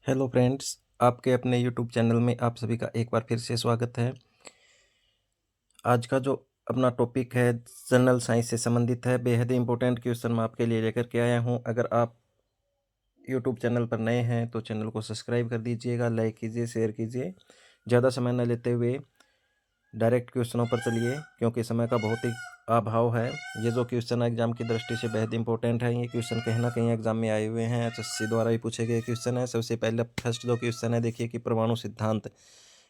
Hello friends, आपके अपने YouTube channel में आप सभी का एक बार फिर से स्वागत है। आज का जो अपना टॉपिक है जनरल साइंस से संबंधित है। बेहद इंपॉर्टेंट क्वेश्चन मैं आपके लिए लेकर के आया हूं। अगर आप यूट्यूब चैनल पर नए हैं तो चैनल को सब्सक्राइब कर दीजिएगा, लाइक कीजिए, शेयर कीजिए। ज़्यादा समय न लेते हुए डायरेक्ट क्वेश्चनों पर चलिए, क्योंकि समय का बहुत ही अभाव है। ये जो क्वेश्चन एग्जाम की दृष्टि से बेहद इंपॉर्टेंट है। ये क्वेश्चन कहीं ना कहीं एग्जाम में आए हुए हैं, एसएससी द्वारा ही पूछे गए क्वेश्चन है। सबसे पहले फर्स्ट जो क्वेश्चन है, देखिए कि परमाणु सिद्धांत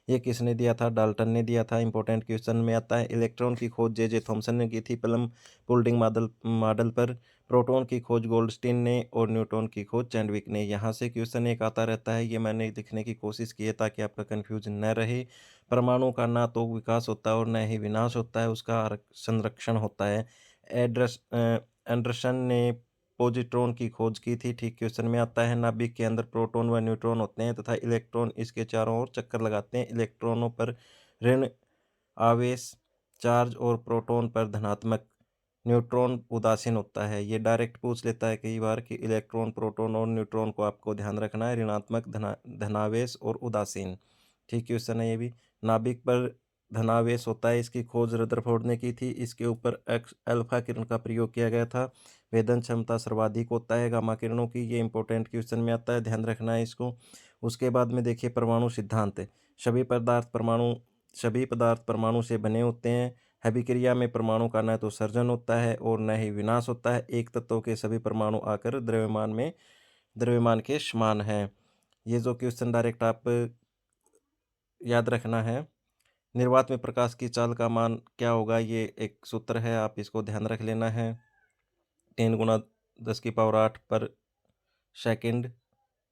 ये किसने दिया था? डाल्टन ने दिया था। इंपॉर्टेंट क्वेश्चन में आता है। इलेक्ट्रॉन की खोज जे थॉमसन ने की थी प्लम पुल्डिंग मॉडल पर। प्रोटॉन की खोज गोल्डस्टीन ने और न्यूट्रॉन की खोज चैंडविक ने। यहाँ से क्वेश्चन एक आता रहता है, ये मैंने लिखने की कोशिश की है ताकि आपका कन्फ्यूजन न रहे। परमाणु का ना तो विकास होता है और न ही विनाश होता है, उसका संरक्षण होता है। एंडरसन ने पॉजिट्रॉन की खोज की थी। ठीक क्वेश्चन में आता है। नाभिक के अंदर प्रोटॉन व न्यूट्रॉन होते हैं तथा इलेक्ट्रॉन इसके चारों ओर चक्कर लगाते हैं। इलेक्ट्रॉनों पर ऋण आवेश चार्ज और प्रोटॉन पर धनात्मक, न्यूट्रॉन उदासीन होता है। ये डायरेक्ट पूछ लेता है कई बार कि इलेक्ट्रॉन, प्रोटॉन और न्यूट्रॉन को आपको ध्यान रखना है। ऋणात्मक, धनावेश और उदासीन। ठीक क्वेश्चन है ये भी। नाभिक पर धनावेश होता है, इसकी खोज रदरफोर्ड ने की थी। इसके ऊपर एक्स अल्फा किरण का प्रयोग किया गया था। वेदन क्षमता सर्वाधिक होता है गामा किरणों की। ये इंपॉर्टेंट क्वेश्चन में आता है, ध्यान रखना है इसको। उसके बाद में देखिए परमाणु सिद्धांत। सभी पदार्थ परमाणु से बने होते हैं। अभिक्रिया में परमाणु का न तो सर्जन होता है और न ही विनाश होता है। एक तत्व के सभी परमाणु आकर द्रव्यमान के समान है। ये जो क्वेश्चन डायरेक्ट आप याद रखना है। निर्वात में प्रकाश की चाल का मान क्या होगा? ये एक सूत्र है, आप इसको ध्यान रख लेना है। 10⁻⁸ पर सेकंड।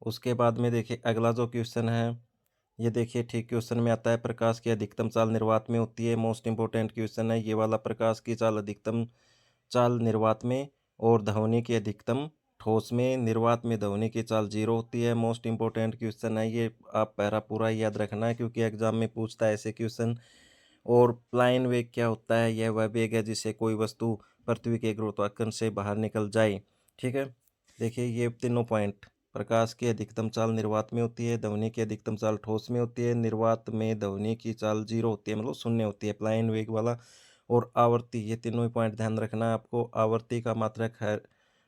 उसके बाद में देखिए अगला जो क्वेश्चन है, ये देखिए ठीक क्वेश्चन में आता है। प्रकाश की अधिकतम चाल निर्वात में होती है। मोस्ट इंपोर्टेंट क्वेश्चन है ये वाला। प्रकाश की चाल अधिकतम चाल निर्वात में और ध्वनि की अधिकतम ठोस में। निर्वात में ध्वनि की चाल 0 होती है। मोस्ट इंपोर्टेंट क्वेश्चन है ये, आप पैरा पूरा याद रखना है क्योंकि एग्जाम में पूछता है ऐसे क्वेश्चन। और प्लाइन वेग क्या होता है? यह वह वेग है जिससे कोई वस्तु पृथ्वी के गुरुत्वाकर्षण से बाहर निकल जाए। ठीक है, देखिए ये तीनों पॉइंट। प्रकाश की अधिकतम चाल निर्वात में होती है, ध्वनि की अधिकतम चाल ठोस में होती है, निर्वात में ध्वनि की चाल 0 होती है, मतलब शून्य होती है, प्लाइन वेग वाला। और आवर्ती, ये तीनों ही पॉइंट ध्यान रखना है आपको। आवर्ती का मात्रक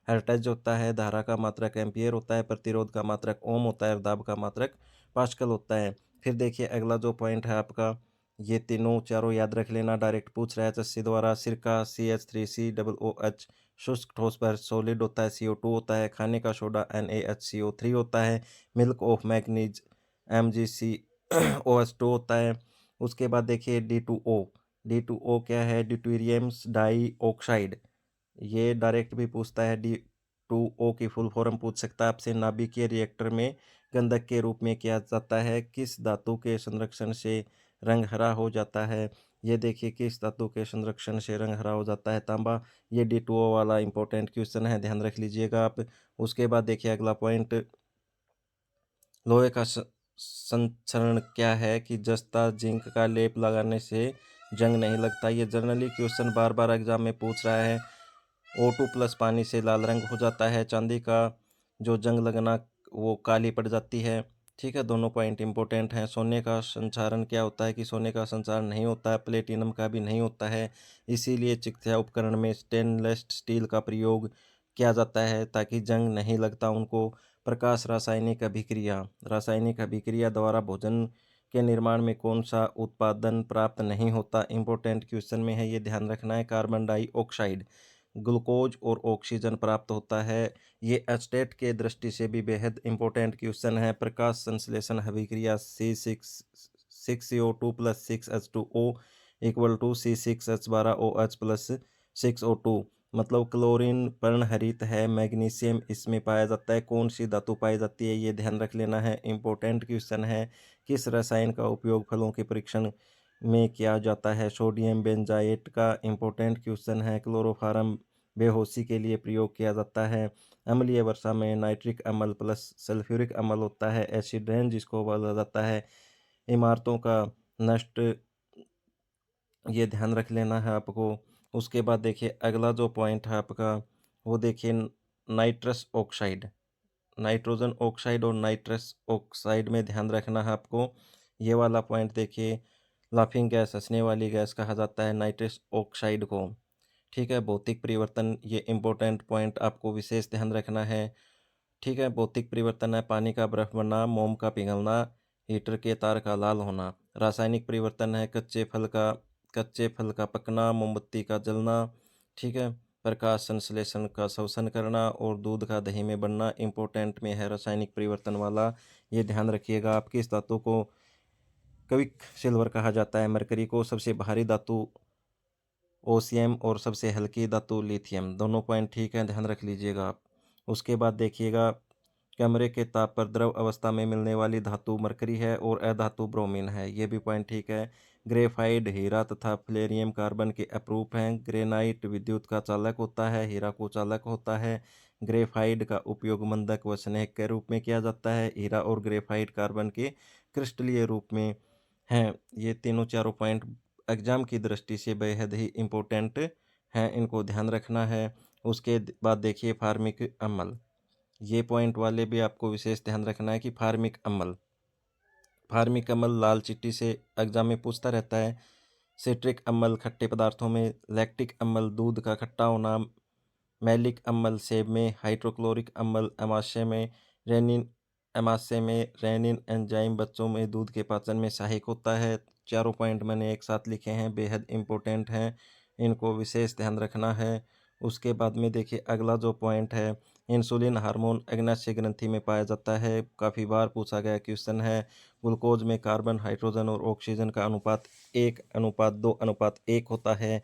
हर्ट्ज होता है, धारा का मात्रक एम्पियर होता है, प्रतिरोध का मात्रक ओम होता है और दाब का मात्रक पास्कल होता है। फिर देखिए अगला जो पॉइंट है आपका, ये तीनों चारों याद रख लेना, डायरेक्ट पूछ रहा है एचएससी द्वारा। सिरका CH3COOH शुष्क ठोस पर सॉलिड होता है, CO2 होता है। खाने का सोडा NaHCO3 होता है। मिल्क ऑफ मैग्नीज MgCOH2 होता है। उसके बाद देखिए D2O क्या है? Deuterium dioxide. ये डायरेक्ट भी पूछता है। D2O की फुल फॉर्म पूछ सकता है आपसे। नाभिकीय रिएक्टर में गंधक के रूप में किया जाता है। किस धातु के संरक्षण से रंग हरा हो जाता है? ये देखिए किस धातु के संरक्षण से रंग हरा हो जाता है? तांबा। ये D2O वाला इंपॉर्टेंट क्वेश्चन है, ध्यान रख लीजिएगा आप। उसके बाद देखिए अगला पॉइंट, लोहे का संक्षरण क्या है? कि जस्ता जिंक का लेप लगाने से जंग नहीं लगता। ये जनरली क्वेश्चन बार बार एग्जाम में पूछ रहा है। O2 प्लस पानी से लाल रंग हो जाता है। चांदी का जो जंग लगना वो काली पड़ जाती है। ठीक है, दोनों पॉइंट इंपॉर्टेंट हैं। सोने का संचारण क्या होता है? कि सोने का संचारण नहीं होता है, प्लेटिनम का भी नहीं होता है। इसीलिए चिकित्सा उपकरण में स्टेनलेस स्टील का प्रयोग किया जाता है ताकि जंग नहीं लगता उनको। प्रकाश रासायनिक अभिक्रिया द्वारा भोजन के निर्माण में कौन सा उत्पादन प्राप्त नहीं होता? इंपॉर्टेंट क्वेश्चन में है, ये ध्यान रखना है। कार्बन डाइऑक्साइड, ग्लूकोज और ऑक्सीजन प्राप्त होता है। ये एस्टेट के दृष्टि से भी बेहद इंपॉर्टेंट क्वेश्चन है। प्रकाश संश्लेषण अभिक्रिया C6CO2 plus 6H2O equal to C6H12OH plus 6O2, मतलब क्लोरीन पर्णहरित है। मैग्नीशियम इसमें पाया जाता है। कौन सी धातु पाई जाती है? ये ध्यान रख लेना है, इंपॉर्टेंट क्वेश्चन है। किस रसायन का उपयोग फलों के परीक्षण में किया जाता है? सोडियम बेंजाइट का इंपॉर्टेंट क्वेश्चन है। क्लोरोफार्म बेहोशी के लिए प्रयोग किया जाता है। अम्लीय वर्षा में नाइट्रिक अम्ल प्लस सल्फ्यूरिक अम्ल होता है। एसिड रेन जिसको बोला जाता है। इमारतों का नष्ट, ये ध्यान रख लेना है आपको। उसके बाद देखिए अगला जो पॉइंट है आपका, वो देखिए नाइट्रस ऑक्साइड। नाइट्रोजन ऑक्साइड और नाइट्रस ऑक्साइड में ध्यान रखना है आपको। ये वाला पॉइंट देखिए, लाफिंग गैस, हंसने वाली गैस कहा जाता है नाइट्रस ऑक्साइड को। ठीक है, भौतिक परिवर्तन, ये इम्पोर्टेंट पॉइंट आपको विशेष ध्यान रखना है। ठीक है, भौतिक परिवर्तन है पानी का बर्फ बनना, मोम का पिघलना, हीटर के तार का लाल होना। रासायनिक परिवर्तन है कच्चे फल का पकना, मोमबत्ती का जलना। ठीक है, प्रकाश संश्लेषण का शोषण करना और दूध का दही में बनना इम्पोर्टेंट में है रासायनिक परिवर्तन वाला। ये ध्यान रखिएगा। आप किस धातु को क्विक सिल्वर कहा जाता है? मरकरी को। सबसे भारी धातु ओसियम और सबसे हल्की धातु लिथियम। दोनों पॉइंट ठीक है, ध्यान रख लीजिएगा आप। उसके बाद देखिएगा, कमरे के ताप पर द्रव अवस्था में मिलने वाली धातु मरकरी है और अधातु ब्रोमीन है। ये भी पॉइंट ठीक है। ग्रेफाइट हीरा तथा फ्लेरियम कार्बन के अपरूप हैं। ग्रेनाइट विद्युत का चालक होता है, हीरा को चालक होता है। ग्रेफाइट का उपयोग मंदक व स्नेहक के रूप में किया जाता है। हीरा और ग्रेफाइट कार्बन के क्रिस्टलीय रूप में हैं। ये तीनों चारों पॉइंट एग्जाम की दृष्टि से बेहद ही इम्पोर्टेंट हैं, इनको ध्यान रखना है। उसके बाद देखिए फार्मिक अम्ल। ये पॉइंट वाले भी आपको विशेष ध्यान रखना है कि फार्मिक अम्ल लाल चिट्ठी से एग्जाम में पूछता रहता है। सिट्रिक अम्ल खट्टे पदार्थों में, लैक्टिक अम्ल दूध का खट्टा होना, मैलिक अम्ल सेब में, हाइड्रोक्लोरिक अम्ल अमाशय में, रेनिन एंजाइम बच्चों में दूध के पाचन में सहायक होता है। चारों पॉइंट मैंने एक साथ लिखे हैं, बेहद इम्पोर्टेंट हैं, इनको विशेष ध्यान रखना है। उसके बाद में देखिए अगला जो पॉइंट है, इंसुलिन हार्मोन अग्नाशय ग्रंथि में पाया जाता है। काफ़ी बार पूछा गया क्वेश्चन है। ग्लूकोज में कार्बन, हाइड्रोजन और ऑक्सीजन का अनुपात 1:2:1 होता है।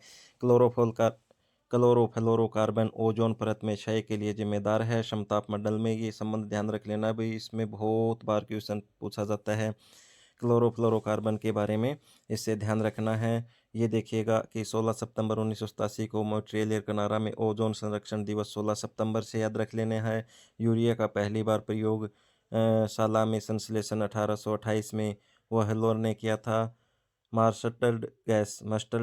क्लोरोफ्लोरोकार्बन ओजोन परत में क्षय के लिए जिम्मेदार है। समताप मंडल में ये संबंध ध्यान रख लेना भाई, इसमें बहुत बार क्वेश्चन पूछा जाता है क्लोरोफ्लोरोकार्बन के बारे में, इससे ध्यान रखना है। ये देखिएगा कि 16 सितंबर 1987 को मॉन्ट्रियल एयर कनाडा में ओजोन संरक्षण दिवस 16 सितंबर से याद रख लेना है। यूरिया का पहली बार प्रयोग शाला में संश्लेषण 1828 में वहलोर ने किया था। मस्टर्ड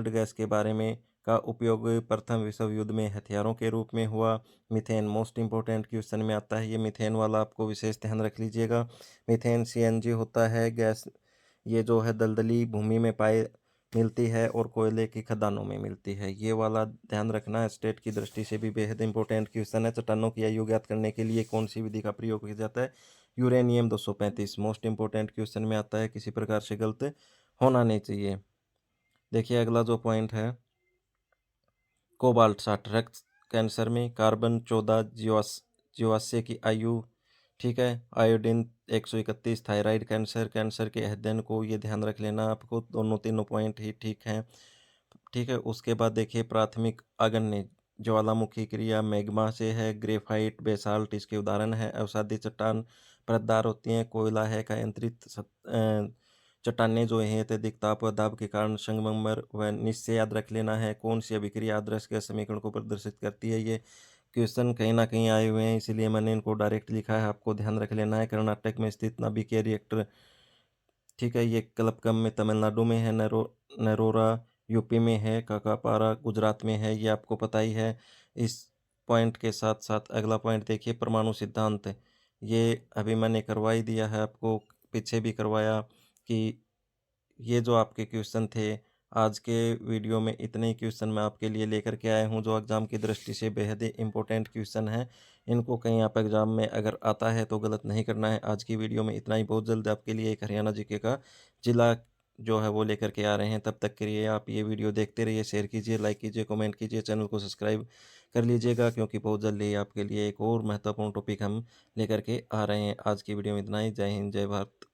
गैस के बारे में का उपयोग प्रथम विश्व युद्ध में हथियारों के रूप में हुआ। मीथेन मोस्ट इम्पोर्टेंट क्वेश्चन में आता है, ये मीथेन वाला आपको विशेष ध्यान रख लीजिएगा। मीथेन सीएनजी होता है गैस, ये जो है दलदली भूमि में मिलती है और कोयले की खदानों में मिलती है। ये वाला ध्यान रखना है, स्टेट की दृष्टि से भी बेहद इंपॉर्टेंट क्वेश्चन है। चट्टानों की आयु ज्ञात करने के लिए कौन सी विधि का प्रयोग किया जाता है? यूरेनियम 235 मोस्ट इम्पोर्टेंट क्वेश्चन में आता है, किसी प्रकार से गलत होना नहीं चाहिए। देखिए अगला जो पॉइंट है, कोबाल्ट 60 रक्त कैंसर में, कार्बन 14 जीवाश्य की आयु। ठीक है, आयोडीन 131 थायराइड कैंसर के अध्ययन को, ये ध्यान रख लेना आपको। दोनों तीनों पॉइंट ही ठीक हैं। ठीक है, उसके बाद देखिए प्राथमिक अग्नि ज्वालामुखी क्रिया मैग्मा से है। ग्रेफाइट बेसाल्ट इसके उदाहरण है। अवसादी चट्टान परतदार होती हैं। कोयला है का यंत्रित चट्टानें जो हैं अत्यधिक ताप व दाब के कारण संगमरमर व निश्चय याद रख लेना है। कौन सी अभिक्रिया आदर्श गैस समीकरण को प्रदर्शित करती है? ये क्वेश्चन कहीं ना कहीं आए हुए हैं, इसीलिए मैंने इनको डायरेक्ट लिखा है, आपको ध्यान रख लेना है। कर्नाटक में स्थित नाभिकीय रिएक्टर। ठीक है, ये कलपकम में तमिलनाडु में है। नरोरा यूपी में है। काकापारा गुजरात में है, ये आपको पता ही है। इस पॉइंट के साथ साथ अगला पॉइंट देखिए, परमाणु सिद्धांत। ये अभी मैंने करवा ही दिया है आपको, पीछे भी करवाया कि ये जो आपके क्वेश्चन थे। आज के वीडियो में इतने ही क्वेश्चन मैं आपके लिए लेकर के आया हूँ जो एग्ज़ाम की दृष्टि से बेहद ही इंपॉर्टेंट क्वेश्चन हैं। इनको कहीं आप एग्ज़ाम में अगर आता है तो गलत नहीं करना है। आज की वीडियो में इतना ही। बहुत जल्द आपके लिए एक हरियाणा जीके का जिला जो है वो लेकर के आ रहे हैं। तब तक के लिए आप ये वीडियो देखते रहिए, शेयर कीजिए, लाइक कीजिए, कमेंट कीजिए, चैनल को सब्सक्राइब कर लीजिएगा, क्योंकि बहुत जल्दी आपके लिए एक और महत्वपूर्ण टॉपिक हम लेकर के आ रहे हैं। आज की वीडियो में इतना ही। जय हिंद, जय भारत।